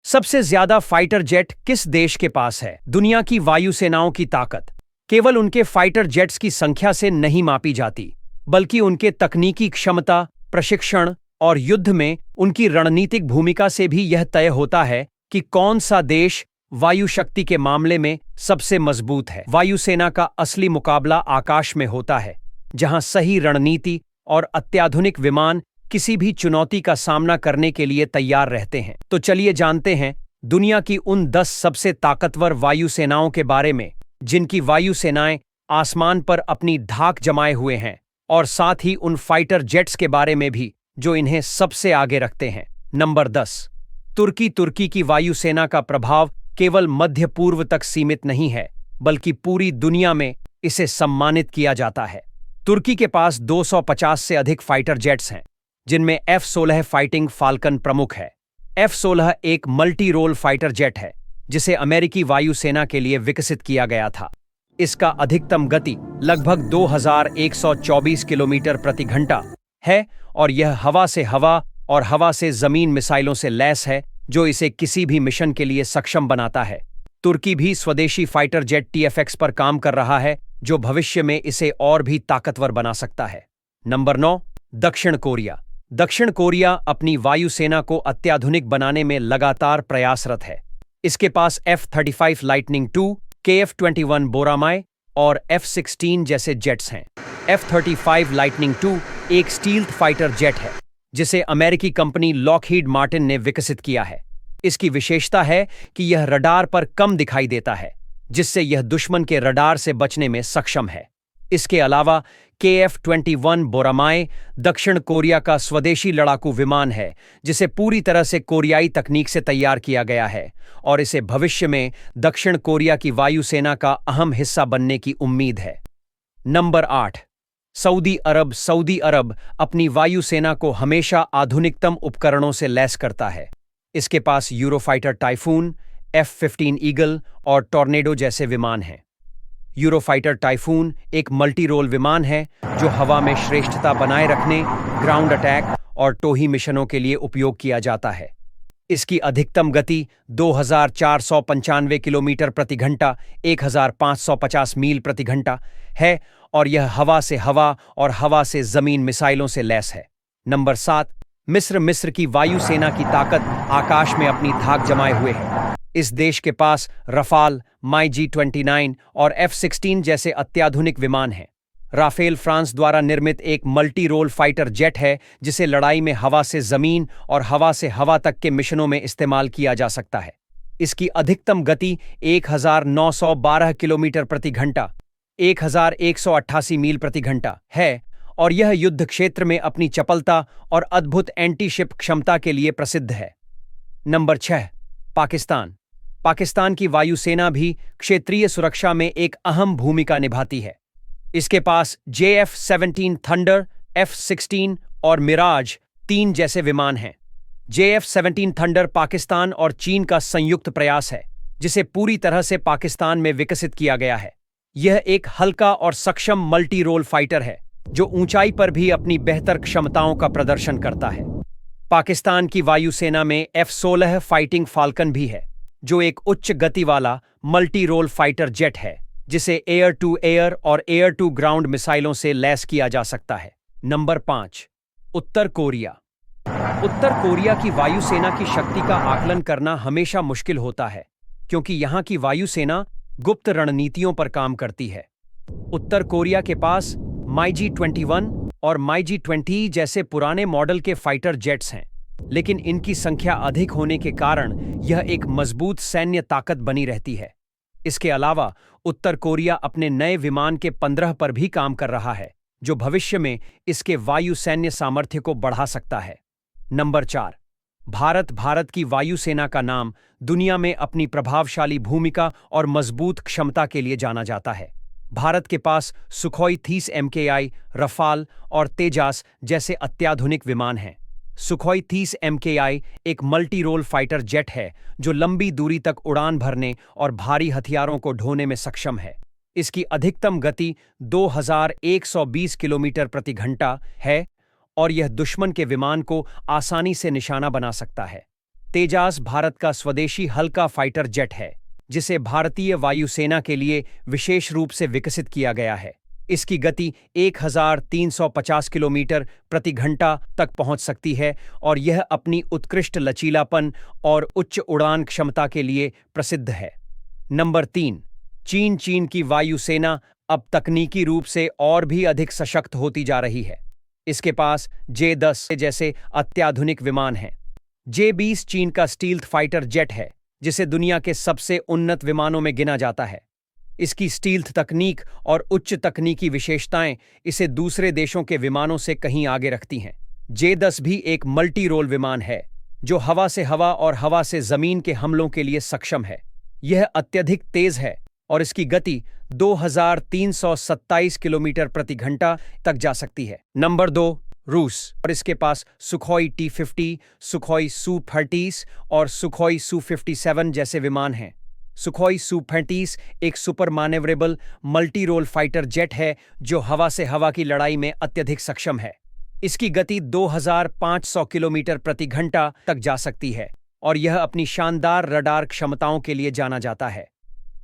सबसे ज्यादा fighter jet किस देश के पास है? दुनिया की वायुसेनाओं की ताकत केवल उनके फाइटर जेट्स की संख्या से नहीं मापी जाती, बल्कि उनके तकनीकी क्षमता, प्रशिक्षण और युद्ध में उनकी रणनीतिक भूमिका से भी यह तय होता है कि कौन सा देश वायु शक्ति के मामले में सबसे मजबूत है। वायुसेना का असली मुकाबला आकाश में होता है, जहां सही रणनीति और अत्याधुनिक विमान किसी भी चुनौती का सामना करने के लिए तैयार रहते हैं। तो चलिए जानते हैं दुनिया की उन 10 सबसे ताकतवर वायुसेनाओं के बारे में, जिनकी वायुसेनाएं आसमान पर अपनी धाक जमाए हुए हैं, और साथ ही उन फाइटर जेट्स के बारे में भी जो इन्हें सबसे आगे रखते हैं। नंबर 10। तुर्की की वायुसेना का प्रभाव केवल मध्य पूर्व तक सीमित नहीं है, बल्कि पूरी दुनिया में इसे सम्मानित किया जाता है। तुर्की के पास 250 से अधिक फाइटर जेट्स हैं, जिनमें F-16 फाइटिंग फाल्कन प्रमुख है। F-16 एक मल्टी रोल फाइटर जेट है, जिसे अमेरिकी वायुसेना के लिए विकसित किया गया था। इसका अधिकतम गति लगभग 2124 किलोमीटर प्रति घंटा है, और यह हवा से हवा और हवा से जमीन मिसाइलों से लैस है, जो इसे किसी भी मिशन के लिए सक्षम बनाता है। तुर्की भी स्वदेशी फाइटर जेट TFX पर काम कर रहा है, जो भविष्य में इसे और भी ताकतवर बना सकता है। नंबर 9। दक्षिण कोरिया। दक्षिण कोरिया अपनी वायुसेना को अत्याधुनिक बनाने में लगातार प्रयासरत है। इसके पास F-35 लाइटनिंग II, KF-21 बोरामाय और F-16 जैसे जेट्स हैं। F-35 लाइटनिंग II एक स्टील्थ फाइटर जेट है, जिसे अमेरिकी कंपनी लॉकहीड मार्टिन ने विकसित किया है। इसकी विशेषता है कि यह रडार पर कम दिखाई देता है, जिससे यह दुश्मन के रडार से बचने में सक्षम है। इसके अलावा KF-21 बोरामाय दक्षिण कोरिया का स्वदेशी लड़ाकू विमान है, जिसे पूरी तरह से कोरियाई तकनीक से तैयार किया गया है, और इसे भविष्य में दक्षिण कोरिया की वायुसेना का अहम हिस्सा बनने की उम्मीद है। नंबर 8। सऊदी अरब। सऊदी अरब अपनी वायुसेना को हमेशा आधुनिकतम उपकरणों से लैस करता है। इसके पास यूरोफाइटर टाइफून, F-15 ईगल और टॉर्नेडो जैसे विमान हैं। यूरोफाइटर टाइफून एक मल्टी रोल विमान है, जो हवा में श्रेष्ठता बनाए रखने, ग्राउंड अटैक और टोही मिशनों के लिए उपयोग किया जाता है। इसकी अधिकतम गति 2495 किलोमीटर प्रति घंटा 1550 मील प्रति घंटा है, और यह हवा से हवा और हवा से जमीन मिसाइलों से लैस है। नंबर 7। मिस्र की वायुसेना की ताकत आकाश में अपनी धाक जमाए हुए है। इस देश के पास रफाल, MiG-29 और F-16 जैसे अत्याधुनिक विमान हैं। राफेल फ्रांस द्वारा निर्मित एक मल्टी रोल फाइटर जेट है, जिसे लड़ाई में हवा से जमीन और हवा से हवा तक के मिशनों में इस्तेमाल किया जा सकता है। इसकी अधिकतम गति 1912 किलोमीटर प्रति घंटा 1188 मील प्रति घंटा है, और यह युद्ध क्षेत्र में अपनी चपलता और अद्भुत एंटी शिप क्षमता के लिए प्रसिद्ध है। नंबर 6। पाकिस्तान की वायुसेना भी क्षेत्रीय सुरक्षा में एक अहम भूमिका निभाती है। इसके पास JF-17 थंडर, F-16 और मिराज 3 जैसे विमान हैं। JF-17 थंडर पाकिस्तान और चीन का संयुक्त प्रयास है, जिसे पूरी तरह से पाकिस्तान में विकसित किया गया है। यह एक हल्का और सक्षम मल्टी रोल फाइटर है, जो ऊंचाई पर भी अपनी बेहतर क्षमताओं का प्रदर्शन करता है। पाकिस्तान की वायुसेना में F-16 फाइटिंग फाल्कन भी है, जो एक उच्च गति वाला मल्टी रोल फाइटर जेट है, जिसे एयर टू एयर और एयर टू ग्राउंड मिसाइलों से लैस किया जा सकता है। नंबर 5। उत्तर कोरिया की वायुसेना की शक्ति का आकलन करना हमेशा मुश्किल होता है, क्योंकि यहाँ की वायुसेना गुप्त रणनीतियों पर काम करती है। उत्तर कोरिया के पास MiG-21 और MiG-20 जैसे पुराने मॉडल के फाइटर जेट्स हैं, लेकिन इनकी संख्या अधिक होने के कारण यह एक मजबूत सैन्य ताकत बनी रहती है। इसके अलावा उत्तर कोरिया अपने नए विमान के 15 पर भी काम कर रहा है, जो भविष्य में इसके वायु सैन्य सामर्थ्य को बढ़ा सकता है। नंबर 4। भारत की वायुसेना का नाम दुनिया में अपनी प्रभावशाली भूमिका और मजबूत क्षमता के लिए जाना जाता है। भारत के पास सुखोई 30 MKI, रफाल और तेजास जैसे अत्याधुनिक विमान हैं। सुखोई 30 MKI एक मल्टी रोल फाइटर जेट है, जो लंबी दूरी तक उड़ान भरने और भारी हथियारों को ढोने में सक्षम है। इसकी अधिकतम गति 2120 किलोमीटर प्रति घंटा है, और यह दुश्मन के विमान को आसानी से निशाना बना सकता है। तेजास भारत का स्वदेशी हल्का फाइटर जेट है, जिसे भारतीय वायुसेना के लिए विशेष रूप से विकसित किया गया है। इसकी गति 1350 किलोमीटर प्रति घंटा तक पहुंच सकती है और यह अपनी उत्कृष्ट लचीलापन और उच्च उड़ान क्षमता के लिए प्रसिद्ध है। नंबर 3। चीन की वायुसेना अब तकनीकी रूप से और भी अधिक सशक्त होती जा रही है। इसके पास J-10 जैसे अत्याधुनिक विमान हैं। J-20 चीन का स्टील्थ फाइटर जेट है, जिसे दुनिया के सबसे उन्नत विमानों में गिना जाता है। इसकी स्टील्थ तकनीक और उच्च तकनीकी विशेषताएं इसे दूसरे देशों के विमानों से कहीं आगे रखती हैं। J-10 भी एक मल्टी रोल विमान है, जो हवा से हवा और हवा से जमीन के हमलों के लिए सक्षम है। यह अत्यधिक तेज है और इसकी गति 2327 किलोमीटर प्रति घंटा तक जा सकती है। नंबर 2। रूस और इसके पास सुखोई T-50, सुखोई Su-30 और सुखोई Su-57 जैसे विमान हैं। सुखोई Su-30 एक super manoeuvrable multi role fighter jet है जो हवा से हवा की लड़ाई में अत्यधिक सक्षम है। इसकी गति 2500 किलोमीटर प्रति घंटा तक जा सकती है और यह अपनी शानदार रडार क्षमताओं के लिए जाना जाता है।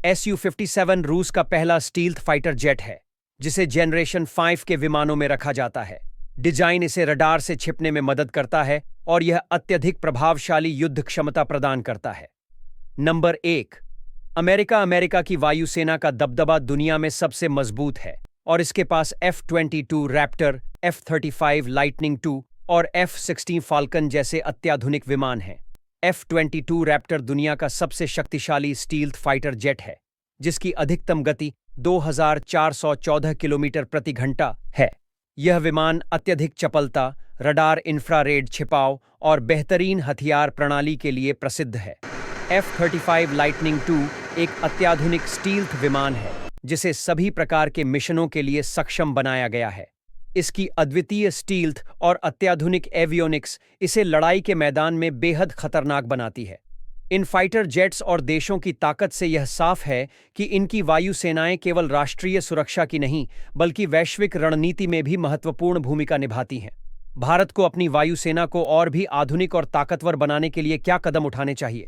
Su-57 रूस का पहला स्टील्थ फाइटर जेट है, जिसे जनरेशन 5 के विमानों में रखा जाता है। डिजाइन इसे रडार से छिपने में मदद करता है और यह अत्यधिक प्रभावशाली युद्ध क्षमता प्रदान करता है। नंबर 1। अमेरिका की वायुसेना का दबदबा दुनिया में सबसे मजबूत है और इसके पास F-22 Raptor, F-35 lightning II और F-16 फाल्कन जैसे अत्याधुनिक विमान हैं। F-22 रैप्टर दुनिया का सबसे शक्तिशाली स्टील्थ फाइटर जेट है, जिसकी अधिकतम गति 2414 किलोमीटर प्रति घंटा है। यह विमान अत्यधिक चपलता, रडार इंफ्रारेड छिपाव और बेहतरीन हथियार प्रणाली के लिए प्रसिद्ध है। F-35 लाइटनिंग II एक अत्याधुनिक स्टील्थ विमान है, जिसे सभी प्रकार के मिशनों के लिए सक्षम बनाया गया है। इसकी अद्वितीय स्टील्थ और अत्याधुनिक एवियोनिक्स इसे लड़ाई के मैदान में बेहद खतरनाक बनाती है। इन फाइटर जेट्स और देशों की ताकत से यह साफ है कि इनकी वायुसेनाएं केवल राष्ट्रीय सुरक्षा की नहीं, बल्कि वैश्विक रणनीति में भी महत्वपूर्ण भूमिका निभाती हैं। भारत को अपनी वायुसेना को और भी आधुनिक और ताकतवर बनाने के लिए क्या कदम उठाने चाहिए?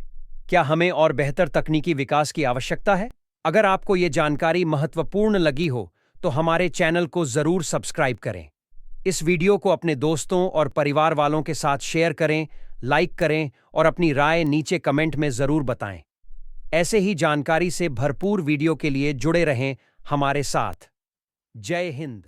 क्या हमें और बेहतर तकनीकी विकास की आवश्यकता है? अगर आपको ये जानकारी महत्वपूर्ण लगी हो, तो हमारे चैनल को जरूर सब्सक्राइब करें। इस वीडियो को अपने दोस्तों और परिवार वालों के साथ शेयर करें, लाइक करें और अपनी राय नीचे कमेंट में जरूर बताएं। ऐसे ही जानकारी से भरपूर वीडियो के लिए जुड़े रहें हमारे साथ। जय हिंद।